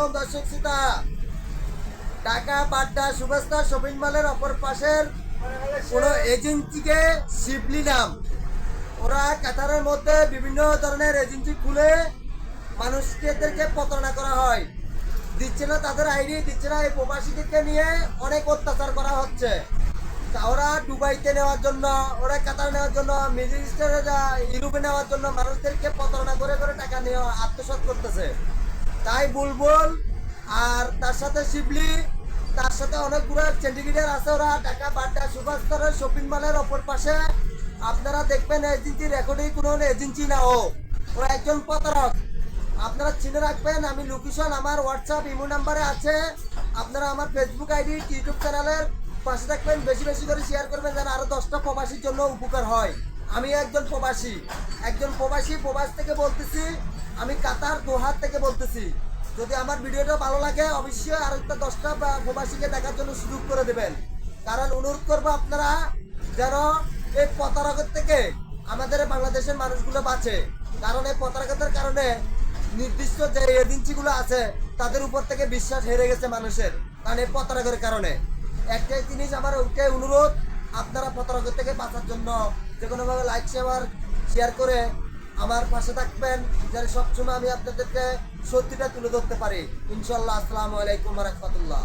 আলাইকুম দর্শক শ্রোতা। ঢাকা বাড্ডা সুভাষতা শপিং মলের অপর পাশের কোনো এজেন্সিকে শিবলি নাম, ওরা কাতারের মধ্যে বিভিন্ন ধরনের এজেন্সি খুলে মানুষদেরকে প্রতারণা করা হয়। দিচ্ছে না তাদের আইডি, দিচ্ছে না। এই প্রবাসীদেরকে নিয়ে অনেক অত্যাচার করা হচ্ছে। ওরা দুবাইতে নেওয়ার জন্য, ওরা কাতার নেওয়ার জন্য, মিডল ইস্টারে ইউরোপে নেওয়ার জন্য মানুষদেরকে প্রতারণা করে করে টাকা নিয়ে আত্মসাৎ করতেছে। তাই বুলবুল আর তার সাথে শিবলি, তার সাথে অনেকগুলো চেন্ডিগেটের আছে। ওরা ঢাকা বাড্ডা সুভাষতরের শপিং মলের অপর পাশে আপনারা দেখবেন এজেন্সি রেকর্ডিং কোনো এজেন্সি না, ওরা একজন প্রতারক। আপনারা চিনে রাখবেন। আমি লোকেশন আমার হোয়াটসঅ্যাপ ইমো নাম্বারে আছে। আপনারা আমার ফেসবুক আইডি, ইউটিউব চ্যানেলের পাশে থাকবেন, বেশি বেশি করে শেয়ার করবেন যেন আরো 10টা প্রবাসীর জন্য উপকার হয়। আমি একজন প্রবাসী প্রবাস থেকে বলতেছি। আমি কাতার দোহার থেকে বলতেছি। যদি আমার ভিডিওটা ভালো লাগে অবশ্যই আরেকটা 10টা প্রবাসীকে দেখার জন্য সুযোগ করে দেবেন। কারণ অনুরোধ করবো আপনারা যেন এই প্রতারকের থেকে আমাদের বাংলাদেশের মানুষগুলো বাঁচে। কারণ এই প্রতারকতার কারণে নির্দিষ্ট যে এজেন্সিগুলো আছে তাদের উপর থেকে বিশ্বাস হেরে গেছে মানুষের, কারণ এই প্রতারকের কারণে। একটাই জিনিস আমার ওইটাই অনুরোধ, আপনারা প্রতারকের থেকে বাঁচার জন্য যে কোনোভাবে লাইক শেয়ার করে আমার পাশে থাকবেন, যেন সবসময় আমি আপনাদেরকে সত্যিটা তুলে ধরতে পারি। ইনশাল্লাহ। আসসালামু আলাইকুম ওয়া রাহমাতুল্লাহ।